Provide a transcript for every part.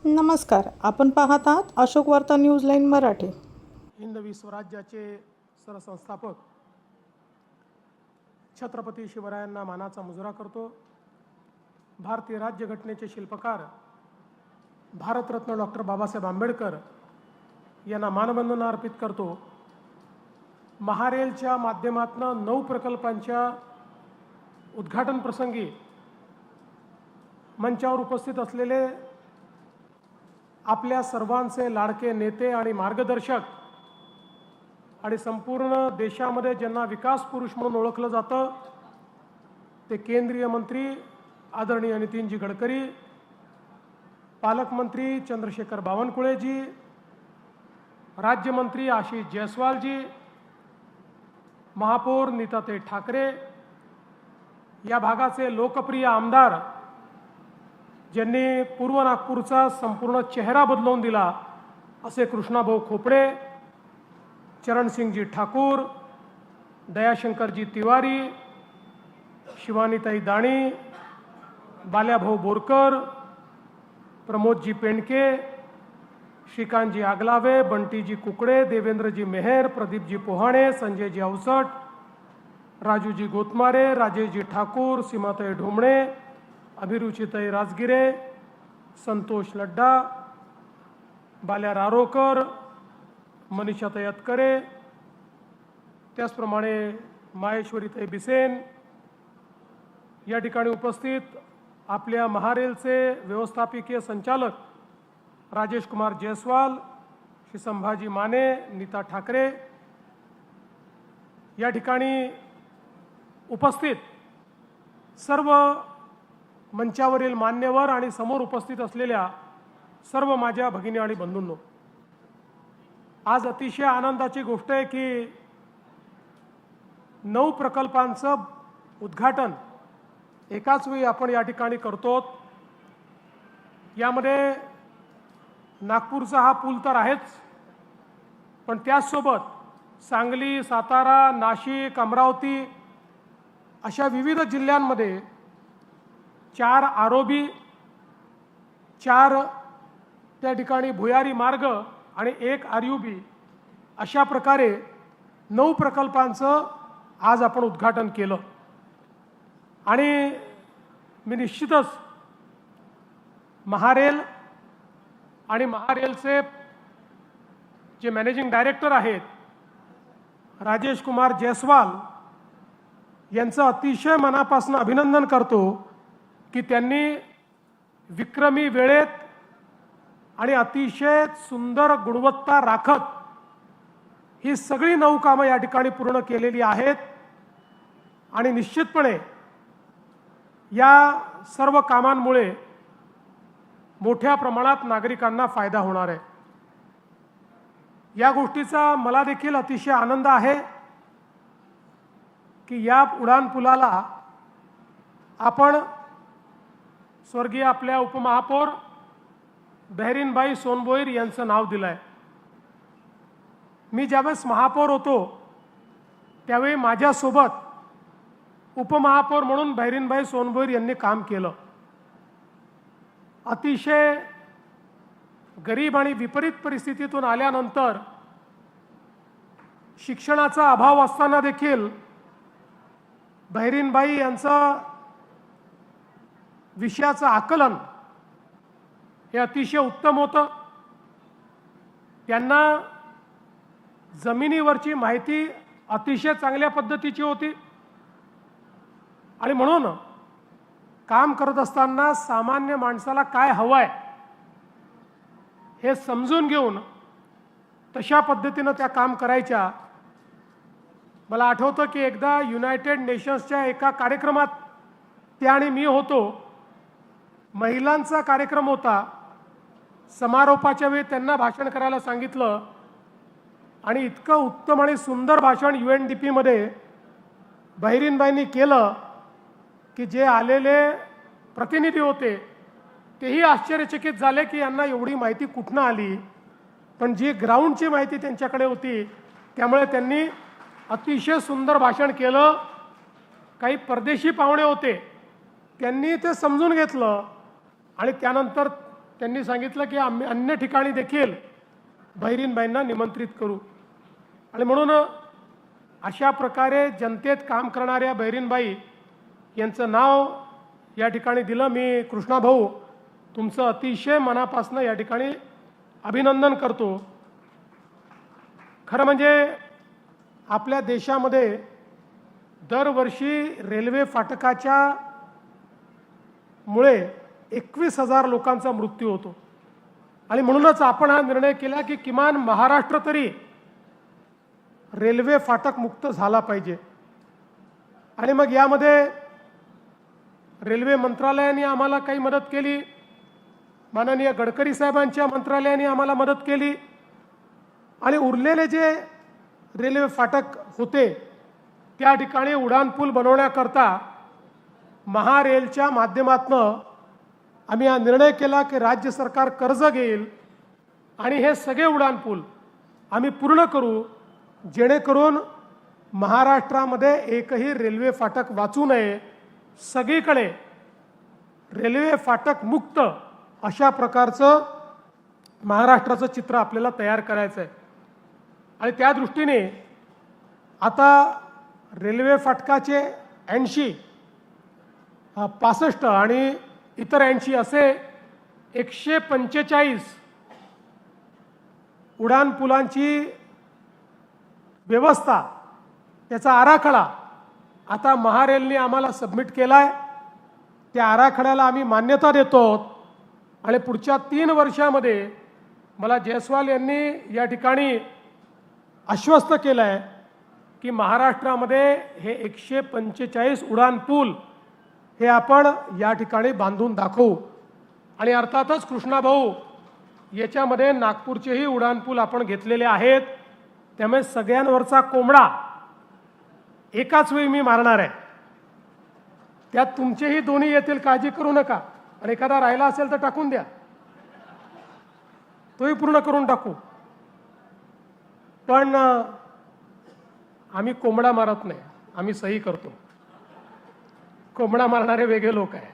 नमस्कार, आपण पाहत आहात अशोक वार्ता न्यूज लाईन मराठी। हिंदवी स्वराज्याचे सरसंस्थापक छत्रपती शिवरायांना मानाचा मुजरा करतो। भारतीय राज्यघटनेचे शिल्पकार भारतरत्न डॉक्टर बाबासाहेब आंबेडकर यांना मानवंदना अर्पित करतो। महारेलच्या माध्यमातून 9 प्रकल्पांच्या उद्घाटन प्रसंगी मंचावर उपस्थित असलेले आपल्या सर्वांचे लाडके नेते आणि मार्गदर्शक आणि संपूर्ण देशामध्ये ज्यांना विकास पुरुष म्हणून ओळखलं जातं ते केंद्रीय मंत्री आदरणीय नितीनजी गडकरी, पालकमंत्री चंद्रशेखर बावनकुळेजी, राज्यमंत्री आशिष जयस्वालजी, महापौर नीताताई ठाकरे, या भागाचे लोकप्रिय आमदार ज्यांनी पूर्व नागपूरचा संपूर्ण चेहरा बदलवून दिला असे कृष्णाभाऊ खोपडे, चरणसिंगजी ठाकूर, दयाशंकरजी तिवारी, शिवानीताई दाणी, बाल्याभाऊ बोरकर, प्रमोदजी पेंडके, श्रीकांतजी आगलावे, बंटीजी कुकडे, देवेंद्रजी मेहर, प्रदीपजी पोहाणे, संजयजी अवसट, राजूजी गोतमारे, राजेशजी ठाकूर, सीमाताई ढोमणे, अभिरुचिताई राजगिरे, संतोष लड्डा, बाल्या रारोकर, मनीषाताई अतकरे, त्याचप्रमाणे माहेश्वरीताई बिसेन, या ठिकाणी उपस्थित आपल्या महारेलचे व्यवस्थापकीय संचालक राजेश कुमार जयस्वाल, श्री संभाजी माने, नीता ठाकरे, या ठिकाणी उपस्थित सर्व मंचावरील मान्यवर आणि समोर उपस्थित असलेल्या सर्व माझ्या भगिनी आणि बंधूंनो, आज अतिशय आनंदाची गोष्ट आहे की 9 प्रकल्पांचं उद्घाटन एकाच वेळी आपण या ठिकाणी करतो। यामध्ये नागपूरचा हा पूल तर आहेच, पण त्याचसोबत सांगली, सातारा, नाशिक, अमरावती अशा विविध जिल्ह्यांमध्ये 4 आरोबी, 4 त्या ठिकाणी भुयारी मार्ग आणि 1 आरयूबी अशा प्रकारे 9 प्रकल्पांचं आज आपण उद्घाटन केलं। आणि मी निश्चितच महारेल आणि महारेलचे जे मॅनेजिंग डायरेक्टर आहेत राजेश कुमार जयस्वाल यांचं अतिशय मनापासून अभिनंदन करतो की त्यांनी विक्रमी वेळेत आणि अतिशय सुंदर गुणवत्ता राखत ही सगळी 9 कामं या ठिकाणी पूर्ण केलेली आहेत। आणि निश्चितपणे या सर्व कामांमुळे मोठ्या प्रमाणात नागरिकांना फायदा होणार आहे। या गोष्टीचा मला देखील अतिशय आनंद आहे की या उडान पुलाला आपण स्वर्गीय आपल्या उपमहापौर बहिरीनबाई सोनबोईर यांचं नाव दिलं आहे। मी ज्यावेळेस महापौर होतो त्यावेळी माझ्यासोबत उपमहापौर म्हणून बहिरीनबाई सोनबोईर यांनी काम केलं। अतिशय गरीब आणि विपरीत परिस्थितीतून आल्यानंतर शिक्षणाचा अभाव असताना देखील बहिरीनबाई यांचं विषयाचं आकलन हे अतिशय उत्तम होतं। त्यांना जमिनीवरची माहिती अतिशय चांगल्या पद्धतीची होती आणि म्हणून काम करत असताना सामान्य माणसाला काय हवं आहे हे समजून घेऊन तशा पद्धतीनं त्या काम करायच्या। मला आठवतं की एकदा युनायटेड नेशन्सच्या एका कार्यक्रमात त्या आणि मी होतो, महिलांचा कार्यक्रम होता। समारोपाच्या वेळी त्यांना भाषण करायला सांगितलं आणि इतकं उत्तम आणि सुंदर भाषण UNDP मध्ये बहिरीनबाईंनी केलं की जे आलेले प्रतिनिधी होते तेही आश्चर्यचकित झाले की यांना एवढी माहिती कुठनं आली, पण जी ग्राउंडची माहिती त्यांच्याकडे होती त्यामुळे त्यांनी अतिशय सुंदर भाषण केलं। काही परदेशी पाहुणे होते त्यांनी ते समजून घेतलं आणि त्यानंतर त्यांनी सांगितलं की आम्ही अन्य ठिकाणी देखील बहिरीनबाईंना निमंत्रित करू. आणि म्हणून अशा प्रकारे जनतेत काम करणाऱ्या बहिरीनबाई यांचं नाव या ठिकाणी दिलं. मी कृष्णा भाऊ तुमचं अतिशय मनापासून या ठिकाणी अभिनंदन करतो. खरं म्हणजे आपल्या देशामध्ये दरवर्षी रेल्वे फाटकाच्या मुळे 21,000 लोकांचा मृत्यू होतो. आणि म्हणूनच आपण हा निर्णय केला की किमान महाराष्ट्र तरी रेल्वे फाटक मुक्त झाला पाहिजे. आणि मग यामध्ये रेल्वे मंत्रालयाने आम्हाला काही मदत केली, माननीय गडकरी साहेबांच्या मंत्रालयाने आम्हाला मदत केली. आणि उरलेले जे रेल्वे फाटक होते त्या ठिकाणी उड्डाणपूल बनवण्याकरता महारेलच्या माध्यमातून आम्ही हा निर्णय केला की राज्य सरकार कर्ज घेईल आणि हे सगळे उड्डाणपूल आम्ही पूर्ण करू, जेणेकरून महाराष्ट्रामध्ये एकही रेल्वे फाटक वाचू नये, सगळीकडे रेल्वे फाटक मुक्त अशा प्रकारचं महाराष्ट्राचं चित्र आपल्याला तयार करायचं आहे. आणि त्या दृष्टीने आता रेल्वे फाटकाचे 80, 65 आणि इतर 80 असे 145 उड्डाणपुलांची व्यवस्था, त्याचा आराखडा आता महारेलने आम्हाला सबमिट केला आहे. त्या आराखड्याला आम्ही मान्यता देतो. आणि पुढच्या 3 वर्षामध्ये मला जयस्वाल यांनी या ठिकाणी आश्वस्त केलं आहे की महाराष्ट्रामध्ये हे 145 उड्डाणपूल हे आपण या ठिकाणी बांधून दाखवू. आणि अर्थातच कृष्णा भाऊ याच्यामध्ये नागपूरचेही उड्डाणपूल आपण घेतलेले आहेत. त्यामुळे सगळ्यांवरचा कोंबडा एकाच वेळी मी मारणार आहे. त्यात तुमचेही दोन्ही येतील, काळजी करू नका. आणि एखादा राहिला असेल तर टाकून द्या, तोही पूर्ण करून टाकू. पण आम्ही कोंबडा मारत नाही, आम्ही सही करतो. कोंबडा मारणारे वेगळे लोक आहे.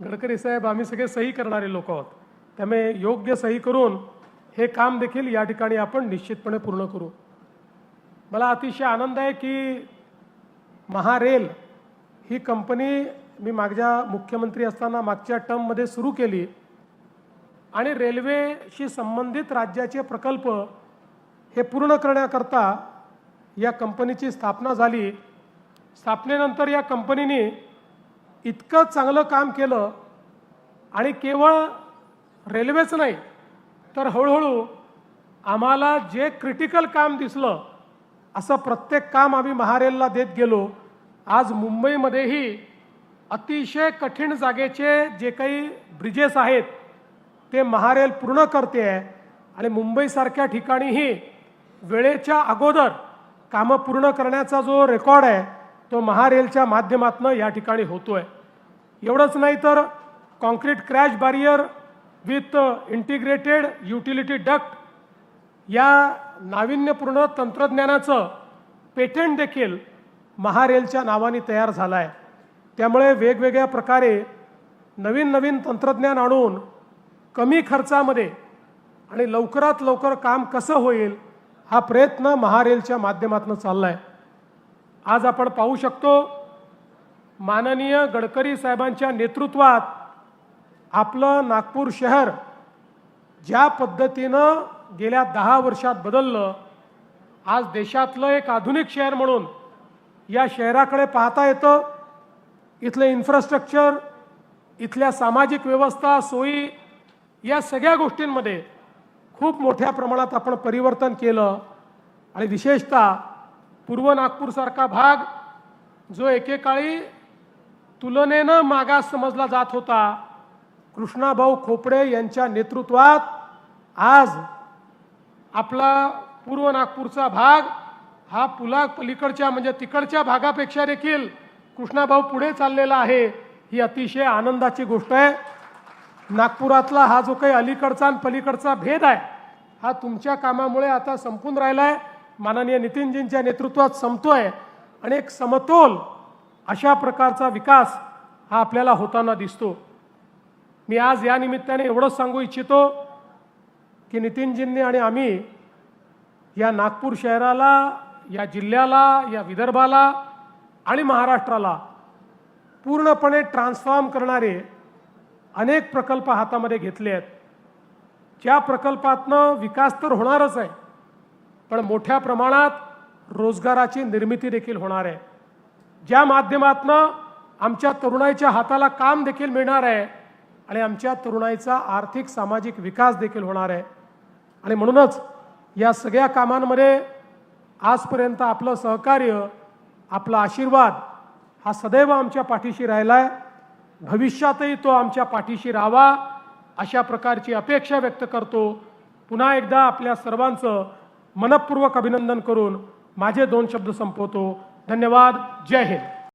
गडकरी साहेब आम्ही सगळे सही करणारे लोक आहोत. त्यामुळे योग्य सही करून हे काम देखील या ठिकाणी आपण निश्चितपणे पूर्ण करू. मला अतिशय आनंद आहे की महारेल ही कंपनी मी मागच्या मुख्यमंत्री असताना मागच्या टर्ममध्ये सुरू केली. आणि रेल्वेशी संबंधित राज्याचे प्रकल्प हे पूर्ण करण्याकरता या कंपनीची स्थापना झाली. स्थापनेनंतर या कंपनीने इतकं चांगलं काम केलं आणि केवळ रेल्वेच नाही तर हळूहळू आम्हाला जे क्रिटिकल काम दिसलं असं प्रत्येक काम आम्ही महारेलला देत गेलो. आज मुंबईमध्येही अतिशय कठीण जागेचे जे काही ब्रिजेस आहेत ते महारेल पूर्ण करते आहे. आणि मुंबईसारख्या ठिकाणीही वेळेच्या अगोदर कामं पूर्ण करण्याचा जो रेकॉर्ड आहे तो महारेलच्या माध्यमातून या ठिकाणी होतो आहे. एवढंच नाही तर concrete crash barrier with integrated utility duct या नाविन्यपूर्ण तंत्रज्ञानाचं पेटंट देखील महारेलच्या नावाने तयार झालं आहे. त्यामुळे वेगवेगळ्या प्रकारे नवीन नवीन तंत्रज्ञान आणून कमी खर्चामध्ये आणि लवकरात लवकर काम कसं होईल हा प्रयत्न महारेलच्या माध्यमातून चालला आहे. आज आपण पाहू शकतो माननीय गडकरी साहेबांच्या नेतृत्वात आपलं नागपूर शहर ज्या पद्धतीनं गेल्या 10 वर्षात बदललं, आज देशातलं एक आधुनिक शहर म्हणून या शहराकडे पाहता येतं. इथलं इन्फ्रास्ट्रक्चर, इथल्या सामाजिक व्यवस्था, सोयी या सगळ्या गोष्टींमध्ये खूप मोठ्या प्रमाणात आपण परिवर्तन केलं. आणि विशेषतः पूर्व नागपूरसारखा भाग जो एकेकाळी तुलनेनं मागास समजला जात होता, कृष्णाभाऊ खोपडे यांच्या नेतृत्वात आज आपला पूर्व नागपूरचा भाग हा पुला पलीकडच्या म्हणजे तिकडच्या भागापेक्षा देखील कृष्णाभाऊ पुढे चाललेला आहे. ही अतिशय आनंदाची गोष्ट आहे. नागपुरातला हा जो काही अलीकडचा आणि पलीकडचा भेद आहे हा तुमच्या कामामुळे आता संपून राहिला आहे. माननीय नितीनजींच्या नेतृत्वात संपतोय आणि एक समतोल अशा प्रकारचा विकास हा आपल्याला होताना दिसतो. मी आज या निमित्ताने एवढंच सांगू इच्छितो की नितीनजींनी आणि आम्ही या नागपूर शहराला, या जिल्ह्याला, या विदर्भाला आणि महाराष्ट्राला पूर्णपणे ट्रान्सफॉर्म करणारे अनेक प्रकल्प हातामध्ये घेतले आहेत. ज्या प्रकल्पातनं विकास तर होणारच आहे, पण मोठ्या प्रमाणात रोजगाराची निर्मिती देखील होणार आहे. ज्या माध्यमातनं आमच्या तरुणाईच्या हाताला काम देखील मिळणार आहे आणि आमच्या तरुणाईचा आर्थिक सामाजिक विकास देखील होणार आहे. आणि म्हणूनच या सगळ्या कामांमध्ये आजपर्यंत आपलं सहकार्य, आपला आशीर्वाद हा सदैव आमच्या पाठीशी राहिला आहे. भविष्यातही तो आमच्या पाठीशी राहावा अशा प्रकारची अपेक्षा व्यक्त करतो. पुन्हा एकदा आपल्या सर्वांचं मनःपूर्वक अभिनंदन करून माझे 2 शब्द संपवतो. धन्यवाद. जय हिंद.